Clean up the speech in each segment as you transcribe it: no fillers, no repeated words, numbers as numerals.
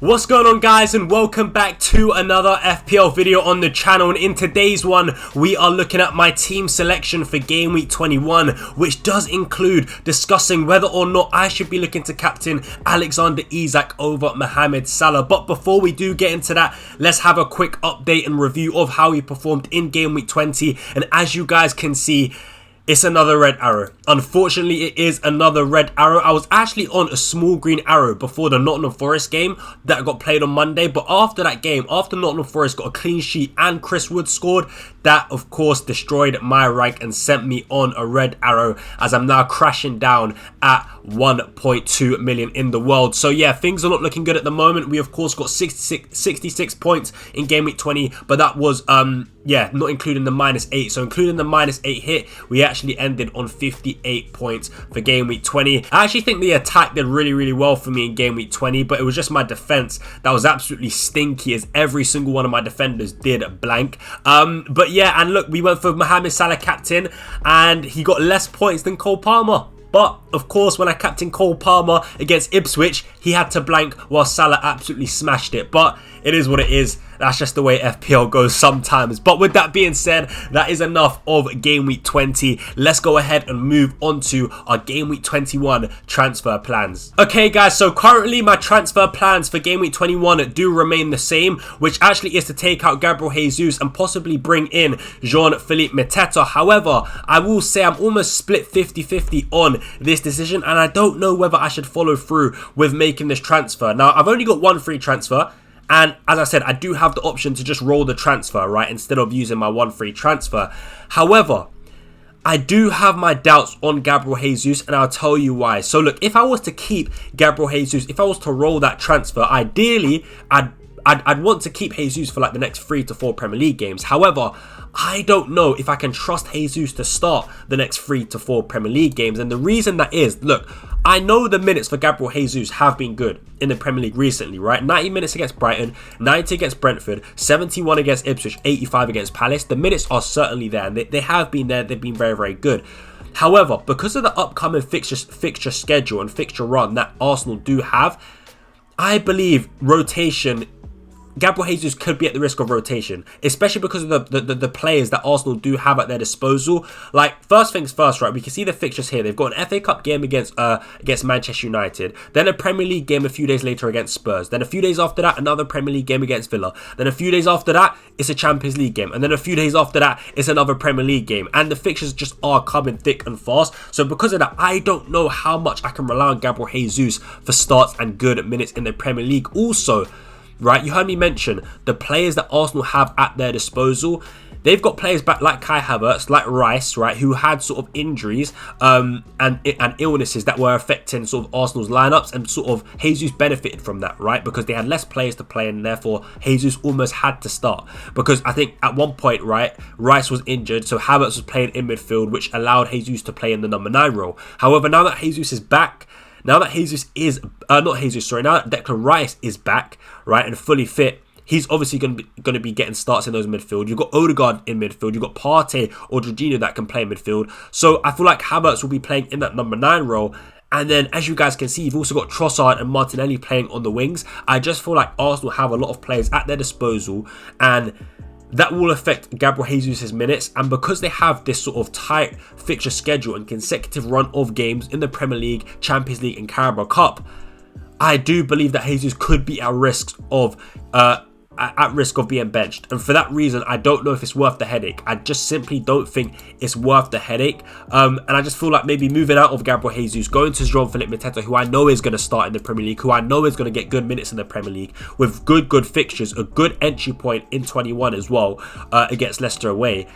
What's going on, guys, and welcome back to another FPL video on the channel. And in today's one we are looking at my team selection for game week 21, which does include discussing whether or not I should be looking to captain Alexander Isak over Mohamed Salah. But before we do get into that, let's have a quick update and review of how he performed in game week 20. And as you guys can see, it's another red arrow. Unfortunately, it is another red arrow. I was actually on a small green arrow before the Nottingham Forest game that got played on Monday. But after that game, after Nottingham Forest got a clean sheet and Chris Wood scored, that of course destroyed my rank and sent me on a red arrow, as I'm now crashing down at 1.2 million in the world. So yeah, things are not looking good at the moment. We of course got 66 points in game week 20, but that was yeah, not including the -8. So including the -8 hit, we actually ended on 58 points for game week 20. I actually think the attack did really well for me in game week 20, but it was just my defense that was absolutely stinky, as every single one of my defenders did blank. But yeah, and look, we went for Mohamed Salah captain, and he got less points than Cole Palmer. But, of course, when I captained Cole Palmer against Ipswich, he had to blank while Salah absolutely smashed it. But it is what it is. That's just the way FPL goes sometimes. But with that being said, that is enough of game week 20. Let's go ahead and move on to our game week 21 transfer plans. Okay, guys, so currently my transfer plans for game week 21 do remain the same, which actually is to take out Gabriel Jesus and possibly bring in Jean-Philippe Mateta. However, I will say I'm almost split 50-50 on this decision, and I don't know whether I should follow through with making this transfer. Now, I've only got one free transfer, and as I said, I do have the option to just roll the transfer, right, instead of using my one free transfer. However, I do have my doubts on Gabriel Jesus, and I'll tell you why. So look, if I was to keep Gabriel Jesus, if I was to roll that transfer, ideally, I'd want to keep Jesus for like the next 3 to 4 Premier League games. However, I don't know if I can trust Jesus to start the next 3 to 4 Premier League games. And the reason that is, look, I know the minutes for Gabriel Jesus have been good in the Premier League recently, right? 90 minutes against Brighton, 90 against Brentford, 71 against Ipswich, 85 against Palace. The minutes are certainly there, and they have been there. They've been very good. However, because of the upcoming fixture schedule and fixture run that Arsenal do have, I believe rotation, Gabriel Jesus could be at the risk of rotation, especially because of the players that Arsenal do have at their disposal. Like, first things first, right? We can see the fixtures here. They've got an FA Cup game against Manchester United, then a Premier League game a few days later against Spurs, then a few days after that another Premier League game against Villa, then a few days after that it's a Champions League game, and then a few days after that it's another Premier League game, and the fixtures just are coming thick and fast. So because of that, I don't know how much I can rely on Gabriel Jesus for starts and good minutes in the Premier League. Also, right, you heard me mention the players that Arsenal have at their disposal. They've got players back like Kai Havertz, like Rice, right, who had sort of injuries and illnesses that were affecting sort of Arsenal's lineups, and sort of Jesus benefited from that, right, because they had less players to play, and therefore Jesus almost had to start, because I think at one point, right, Rice was injured, so Havertz was playing in midfield, which allowed Jesus to play in the number 9 role. However, now that Jesus is back, now that Declan Rice is back, right, and fully fit, he's obviously going to be getting starts in those midfield. You've got Odegaard in midfield. You've got Partey or Jorginho that can play in midfield. So I feel like Havertz will be playing in that number 9 role. And then, as you guys can see, you've also got Trossard and Martinelli playing on the wings. I just feel like Arsenal have a lot of players at their disposal, and that will affect Gabriel Jesus' minutes. And because they have this sort of tight fixture schedule and consecutive run of games in the Premier League, Champions League and Carabao Cup, I do believe that Jesus could be at risk of being benched. And for that reason, I don't know if it's worth the headache. I just simply don't think it's worth the headache. And I just feel like maybe moving out of Gabriel Jesus, going to Jean-Philippe Mateta, who I know is going to start in the Premier League, who I know is going to get good minutes in the Premier League, with good fixtures, a good entry point in 21 as well, against Leicester away.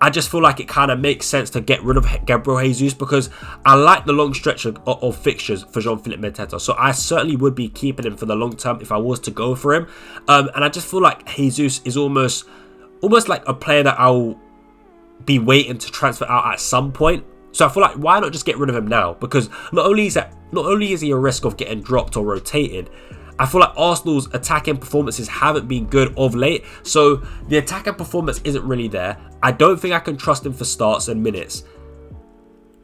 I just feel like it kind of makes sense to get rid of Gabriel Jesus, because I like the long stretch of fixtures for Jean-Philippe Mateta. So I certainly would be keeping him for the long term if I was to go for him. And I just feel like Jesus is almost like a player that I'll be waiting to transfer out at some point. So I feel like, why not just get rid of him now? Because not only is he a risk of getting dropped or rotated, I feel like Arsenal's attacking performances haven't been good of late. So the attacking performance isn't really there. I don't think I can trust him for starts and minutes.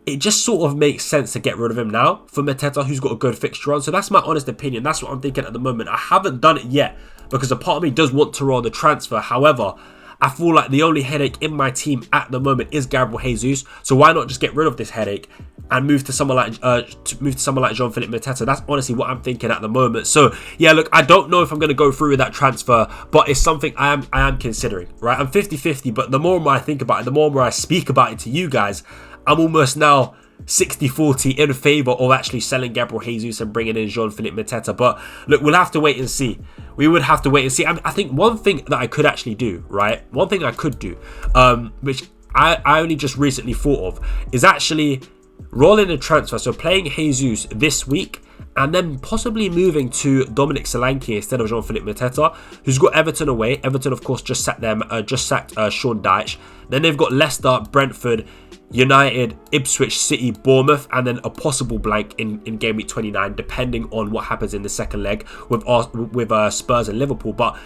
it just sort of makes sense to get rid of him now for Mateta, who's got a good fixture on. So that's my honest opinion. That's what I'm thinking at the moment. I haven't done it yet because a part of me does want to roll the transfer. However, I feel like the only headache in my team at the moment is Gabriel Jesus. So why not just get rid of this headache and move to someone like Jean-Philippe Mateta? That's honestly what I'm thinking at the moment. So yeah, look, I don't know if I'm going to go through with that transfer, but it's something I am considering, right? I'm 50-50, but the more and more I think about it, the more and more I speak about it to you guys, I'm almost now 60-40 in favour of actually selling Gabriel Jesus and bringing in Jean-Philippe Mateta. But look, we'll have to wait and see. We would have to wait and see. I think one thing that I could actually do, right? One thing I could do, which I only just recently thought of, is actually rolling a transfer. So playing Jesus this week and then possibly moving to Dominic Solanke instead of Jean-Philippe Mateta, who's got Everton away. Everton, of course, just sacked Sean Dyche. Then they've got Leicester, Brentford, United, Ipswich City, Bournemouth, and then a possible blank in game week 29, depending on what happens in the second leg with Spurs and Liverpool. But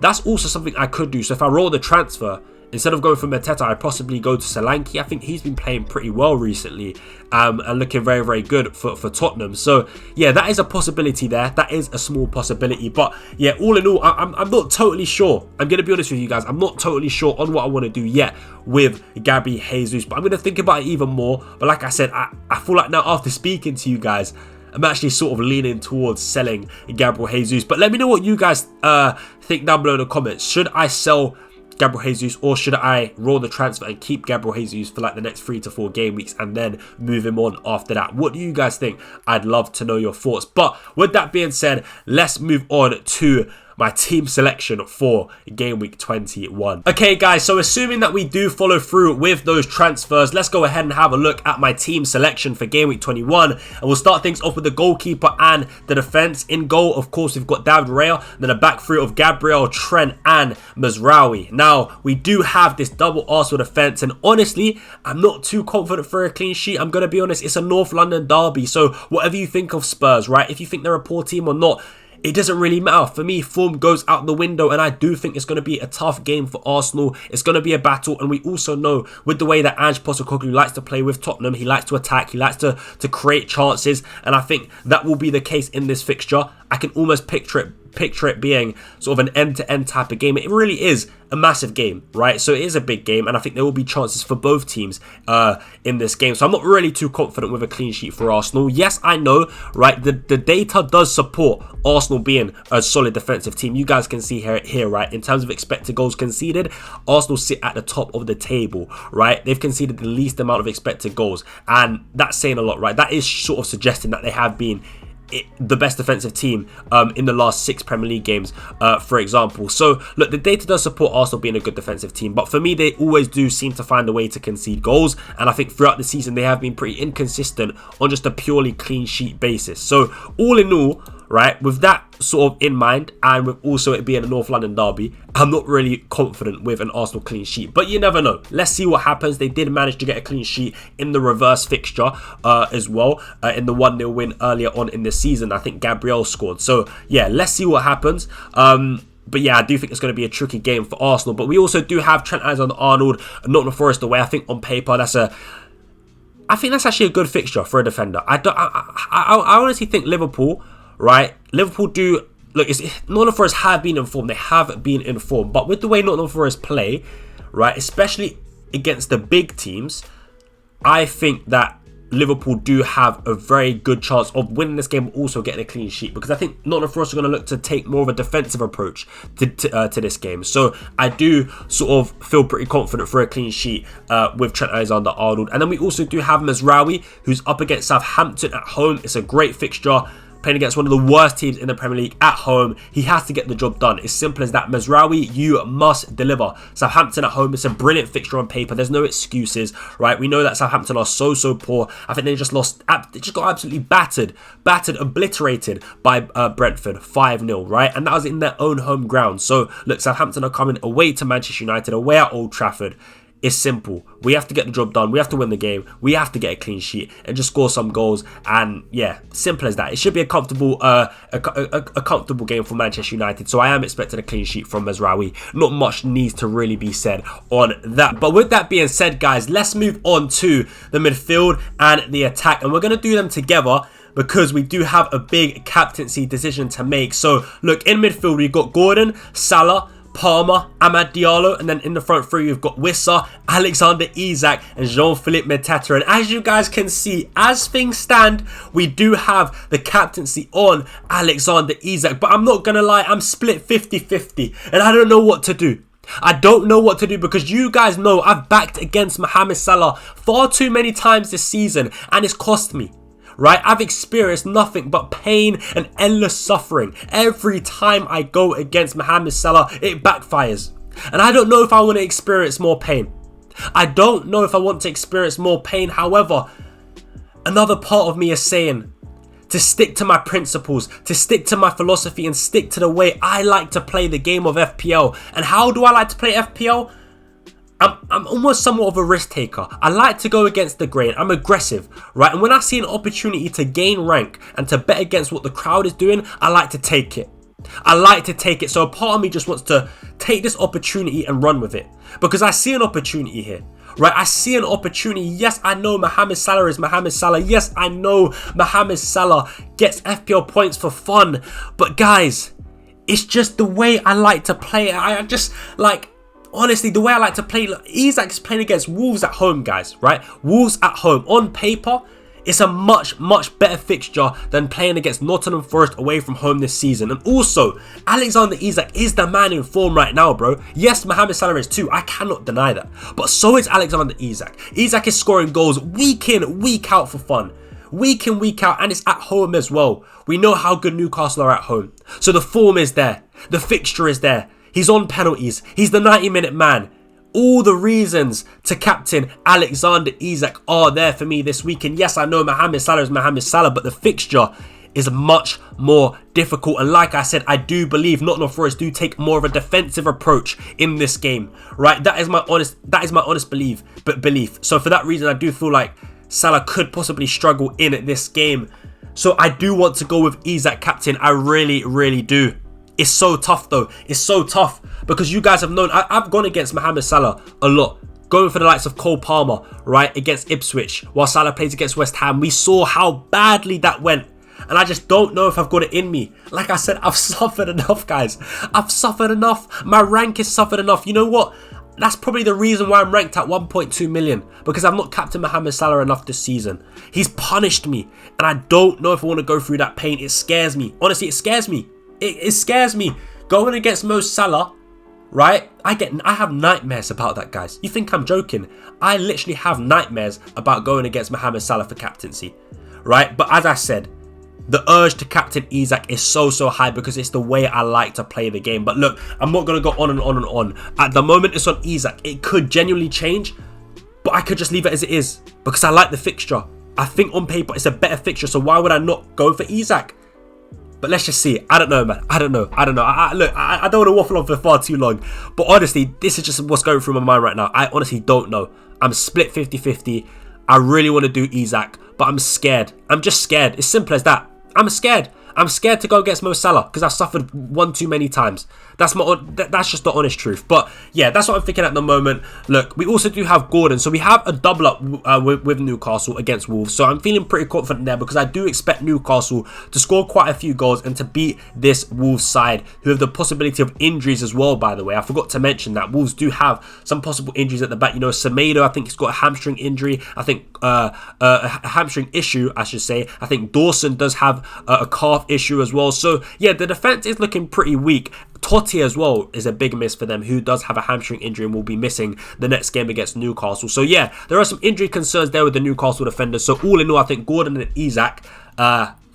that's also something I could do. So if I roll the transfer, instead of going for Mateta, I possibly go to Solanke. I think he's been playing pretty well recently and looking very, very good for Tottenham. So yeah, that is a possibility there. That is a small possibility. But yeah, all in all, I'm not totally sure. I'm going to be honest with you guys. I'm not totally sure on what I want to do yet with Gabby Jesus. But I'm going to think about it even more. But like I said, I feel like now after speaking to you guys, I'm actually sort of leaning towards selling Gabriel Jesus. But let me know what you guys think down below in the comments. Should I sell Gabriel Jesus, or should I roll the transfer and keep Gabriel Jesus for like the next 3 to 4 game weeks and then move him on after that? What do you guys think? I'd love to know your thoughts. But with that being said, let's move on to my team selection for game week 21. Okay guys, so assuming that we do follow through with those transfers, let's go ahead and have a look at my team selection for game week 21, and we'll start things off with the goalkeeper and the defense. In goal, of course, we've got David Raya, then a back three of Gabriel, Trent and Mazraoui. Now we do have this double Arsenal defense, and honestly, I'm not too confident for a clean sheet. I'm gonna be honest, it's a North London derby, so whatever you think of Spurs, right, if you think they're a poor team or not, it doesn't really matter. For me, form goes out the window, and I do think it's going to be a tough game for Arsenal. It's going to be a battle, and we also know with the way that Ange Postecoglou likes to play with Tottenham, he likes to attack, he likes to create chances, and I think that will be the case in this fixture. I can almost picture it being sort of an end-to-end type of game. It really is a massive game, right? So it is a big game, and I think there will be chances for both teams in this game. So I'm not really too confident with a clean sheet for Arsenal. Yes, I know, right? The data does support Arsenal being a solid defensive team. You guys can see here, right? In terms of expected goals conceded, Arsenal sit at the top of the table, right? They've conceded the least amount of expected goals, and that's saying a lot, right? That is sort of suggesting that they have been the best defensive team in the last 6 Premier League games, for example. So look, the data does support Arsenal being a good defensive team, but for me, they always do seem to find a way to concede goals, and I think throughout the season they have been pretty inconsistent on just a purely clean sheet basis. So all in all, right, with that sort of in mind, and with also it being a North London derby, I'm not really confident with an Arsenal clean sheet, but you never know. Let's see what happens. They did manage to get a clean sheet in the reverse fixture as well, in the 1-0 win earlier on in the season. I think Gabriel scored. So yeah, let's see what happens. But yeah, I do think it's going to be a tricky game for Arsenal. But we also do have Trent Alexander-Arnold and Nottingham Forest away. I think on paper that's actually a good fixture for a defender. I honestly think Liverpool, right? Liverpool do look. Nottingham Forest have been informed. They have been informed, but with the way Nottingham Forest play, right, especially against the big teams, I think that Liverpool do have a very good chance of winning this game, but also getting a clean sheet, because I think Nottingham Forest are going to look to take more of a defensive approach to this game. So I do sort of feel pretty confident for a clean sheet with Trent Alexander-Arnold. And then we also do have Mazraoui, who's up against Southampton at home. It's a great fixture, playing against one of the worst teams in the Premier League at home. He has to get the job done. It's simple as that. Mazraoui, you must deliver. Southampton at home, it's a brilliant fixture on paper. There's no excuses, right? We know that Southampton are so poor. I think they just got absolutely battered, obliterated by Brentford 5-0, right? And that was in their own home ground. So look, Southampton are coming away to Manchester United, away at Old Trafford. It's simple. We have to get the job done. We have to win the game. We have to get a clean sheet and just score some goals. And yeah, simple as that. It should be a comfortable comfortable game for Manchester United. So I am expecting a clean sheet from Mazraoui. Not much needs to really be said on that. But with that being said, guys, let's move on to the midfield and the attack. And we're going to do them together, because we do have a big captaincy decision to make. So look, in midfield we've got Gordon, Salah, Palmer, Amad Diallo, and then in the front three we've got Wissa, Alexander Isak, and Jean-Philippe Mateta. And as you guys can see, as things stand, we do have the captaincy on Alexander Isak. But I'm not gonna lie, I'm split 50-50, and I don't know what to do. I don't know what to do, because you guys know I've backed against Mohamed Salah far too many times this season, and it's cost me. Right, I've experienced nothing but pain and endless suffering. Every time I go against Mohamed Salah, it backfires. And I don't know if I want to experience more pain. I don't know if I want to experience more pain. However, another part of me is saying to stick to my principles, to stick to my philosophy, and stick to the way I like to play the game of FPL. And how do I like to play FPL? I'm almost somewhat of a risk taker. I like to go against the grain. I'm aggressive, right? And when I see an opportunity to gain rank and to bet against what the crowd is doing, I like to take it. I like to take it. So a part of me just wants to take this opportunity and run with it, because I see an opportunity here, right? I see an opportunity. Yes, I know Mohamed Salah is Mohamed Salah. Yes, I know Mohamed Salah gets FPL points for fun. But guys, it's just the way I like to play it. I just like... Honestly, the way I like to play, Isak is playing against Wolves at home, guys, right? Wolves at home. On paper, it's a much better fixture than playing against Nottingham Forest away from home this season. And also, Alexander Isak is the man in form right now, bro. Yes, Mohamed Salah is too. I cannot deny that. But so is Alexander Isak. Isak is scoring goals week in, week out for fun. Week in, week out, and it's at home as well. We know how good Newcastle are at home. So the form is there. The fixture is there. He's on penalties. He's the 90-minute man. All the reasons to captain Alexander Isak are there for me this week. And yes, I know Mohamed Salah is Mohamed Salah, but the fixture is much more difficult. And like I said, I do believe Nottingham Forest do take more of a defensive approach in this game, right? That is my honest belief. So for that reason, I do feel like Salah could possibly struggle in this game. So I do want to go with Isak captain. I really do. It's so tough though. It's so tough because you guys have known I've gone against Mohamed Salah a lot. Going for the likes of Cole Palmer, right, against Ipswich, while Salah plays against West Ham. We saw how badly that went. And I just don't know if I've got it in me. Like I said, I've suffered enough, guys. I've suffered enough. My rank has suffered enough. You know what? That's probably the reason why I'm ranked at 1.2 million. Because I've not captained Mohamed Salah enough this season. He's punished me. And I don't know if I want to go through that pain. It scares me. Honestly, it scares me. It scares me. Going against Mo Salah, right? I have nightmares about that, guys. You think I'm joking? I literally have nightmares about going against Mohamed Salah for captaincy, right? But as I said, the urge to captain Isak is so high because it's the way I like to play the game. But look, I'm not going to go on and on and on. At the moment, it's on Isak. It could genuinely change, but I could just leave it as it is because I like the fixture. I think on paper, it's a better fixture. So why would I not go for Isak? But let's just see. I don't know, man. I don't know. Look, I don't want to waffle on for far too long. But honestly, this is just what's going through my mind right now. I honestly don't know. I'm split 50-50. I really want to do Isak, but I'm scared. I'm just scared. It's simple as that. I'm scared. I'm scared to go against Mo Salah because I've suffered one too many times. That's just the honest truth. But yeah, that's what I'm thinking at the moment. Look, we also do have Gordon. So we have a double up with Newcastle against Wolves. So I'm feeling pretty confident there because I do expect Newcastle to score quite a few goals and to beat this Wolves side who have the possibility of injuries as well, by the way. I forgot to mention that Wolves do have some possible injuries at the back. You know, Semedo, I think he's got a hamstring injury. I think a hamstring issue, I should say. I think Dawson does have a calf issue as well. So yeah, the defense is looking pretty weak. Totti as well is a big miss for them, who does have a hamstring injury and will be missing the next game against Newcastle. So yeah, there are some injury concerns there with the Newcastle defenders. So all in all, I think Gordon and Isak,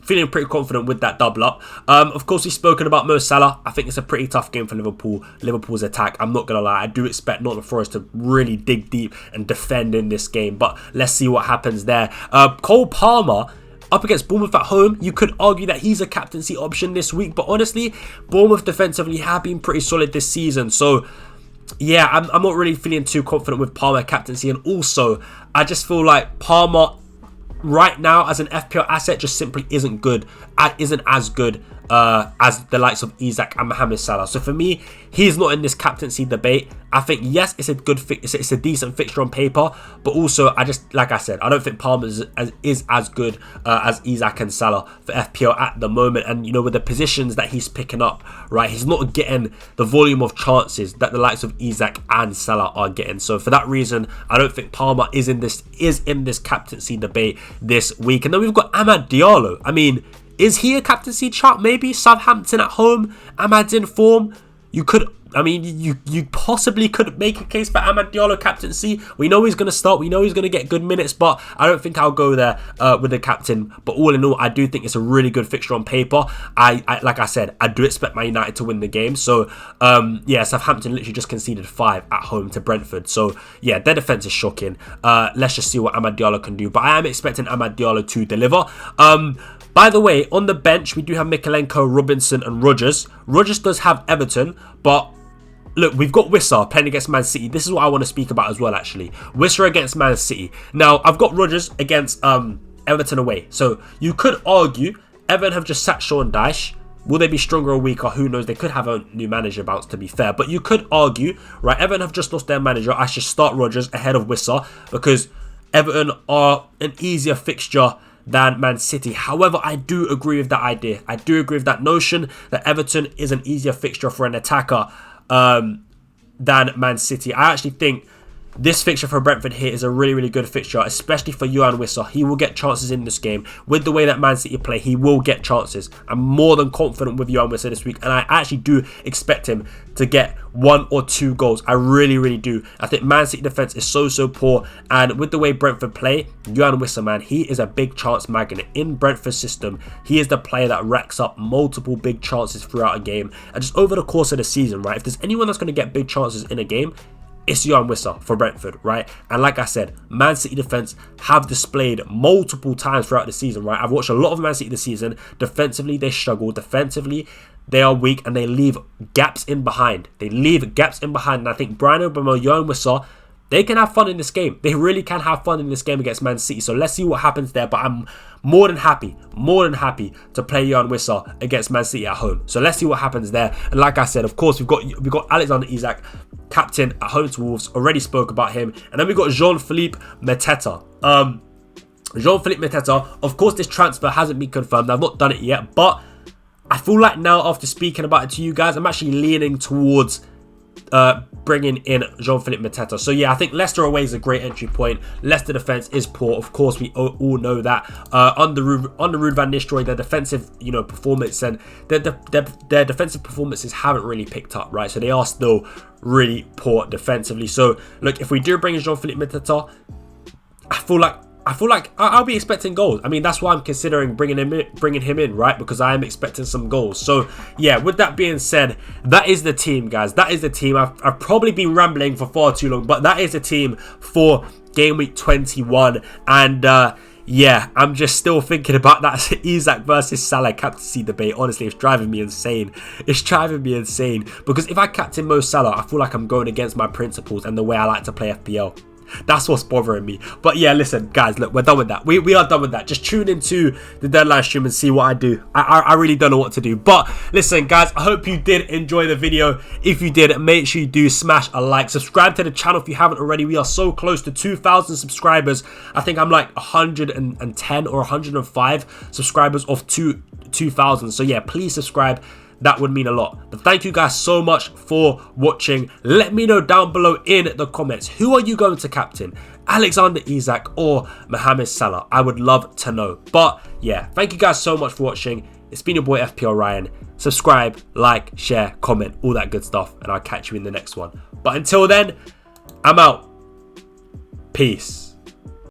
feeling pretty confident with that double up. Of course, we've spoken about Mo Salah. I think it's a pretty tough game for Liverpool's attack. I'm not going to lie. I do expect Nottingham Forest to really dig deep and defend in this game. But let's see what happens there. Cole Palmer up against Bournemouth at home, you could argue that he's a captaincy option this week. But honestly, Bournemouth defensively have been pretty solid this season. So yeah, I'm not really feeling too confident with Palmer captaincy. And also, I just feel like Palmer right now as an FPL asset just simply isn't as good as the likes of Isak and Mohamed Salah. So for me, he's not in this captaincy debate. I think, yes, it's a good it's a decent fixture on paper, but also like I said, I don't think Palmer is as good as Isak and Salah for FPL at the moment. And you know, with the positions that he's picking up, right, he's not getting the volume of chances that the likes of Isak and Salah are getting. So for that reason, I don't think Palmer is in this captaincy debate this week. And then we've got Amad Diallo. I mean, is he a captaincy chart? Maybe Southampton at home. Amad's in form. You possibly could make a case for Amad Diallo captaincy. We know he's going to start. We know he's going to get good minutes, but I don't think I'll go there with the captain. But all in all, I do think it's a really good fixture on paper. Like I said, I do expect Man United to win the game. So, yeah, Southampton literally just conceded 5 at home to Brentford. So, yeah, their defense is shocking. Let's just see what Amad Diallo can do. But I am expecting Amad Diallo to deliver. By the way, on the bench, we do have Mikalenko, Robinson and Rodgers. Rodgers does have Everton, but look, we've got Wissa playing against Man City. This is what I want to speak about as well, actually. Wissa against Man City. Now, I've got Rodgers against Everton away. So, you could argue Everton have just sacked Sean Dyche. Will they be stronger or weaker? Who knows? They could have a new manager bounce, to be fair. But you could argue, right, Everton have just lost their manager. I should start Rodgers ahead of Wissa because Everton are an easier fixture than Man City. However, I do agree with that idea. I do agree with that notion that Everton is an easier fixture for an attacker than Man City. I actually think this fixture for Brentford here is a really, really good fixture, especially for Yohan Wissa. He will get chances in this game. With the way that Man City play, he will get chances. I'm more than confident with Yohan Wissa this week, and I actually do expect him to get 1 or 2 goals. I really, really do. I think Man City defense is so poor, and with the way Brentford play, Yohan Wissa, man, he is a big chance magnet. In Brentford's system, he is the player that racks up multiple big chances throughout a game, and just over the course of the season, right? If there's anyone that's going to get big chances in a game, it's Yohan Wissa for Brentford, right? And like I said, Man City defense have displayed multiple times throughout the season, right? I've watched a lot of Man City this season. Defensively, they struggle. Defensively, they are weak and they leave gaps in behind. And I think Brian Obama, Yohan Wissa, they can have fun in this game. They really can have fun in this game against Man City. So let's see what happens there. But I'm more than happy to play Yohan Wissa against Man City at home. So let's see what happens there. And like I said, of course, we've got Alexander Isak, captain at home to Wolves. Already spoke about him. And then we've got Jean-Philippe Mateta. Jean-Philippe Mateta, of course, this transfer hasn't been confirmed. I've not done it yet. But I feel like now, after speaking about it to you guys, I'm actually leaning towards bringing in Jean-Philippe Mateta. So yeah, I think Leicester away is a great entry point. Leicester defense is poor, of course, we all know that. Under Ruud van Nistelrooy, their defensive performance and their defensive performances haven't really picked up, right? So they are still really poor defensively. So look, if we do bring in Jean-Philippe Mateta, I feel like I'll be expecting goals. I mean, that's why I'm considering bringing him in, right? Because I am expecting some goals. So, yeah, with that being said, that is the team, guys. That is the team. I've probably been rambling for far too long, but that is the team for Game Week 21. And, yeah, I'm just still thinking about that Isak versus Salah captaincy debate. Honestly, it's driving me insane. Because if I captain Mo Salah, I feel like I'm going against my principles and the way I like to play FPL. That's what's bothering me. But yeah, listen, guys, look, we're done with that. We are done with that. Just tune into the deadline stream and see what I do. I really don't know what to do. But listen, guys, I hope you did enjoy the video. If you did, make sure you do smash a like. Subscribe to the channel if you haven't already. We are so close to 2,000 subscribers. I think I'm like 110 or 105 subscribers off 2,000. So yeah, please subscribe. That would mean a lot. But thank you guys so much for watching. Let me know down below in the comments, who are you going to captain? Alexander Isak or Mohamed Salah? I would love to know. But yeah, thank you guys so much for watching. It's been your boy FPL Ryan. Subscribe, like, share, comment, all that good stuff. And I'll catch you in the next one. But until then, I'm out. Peace.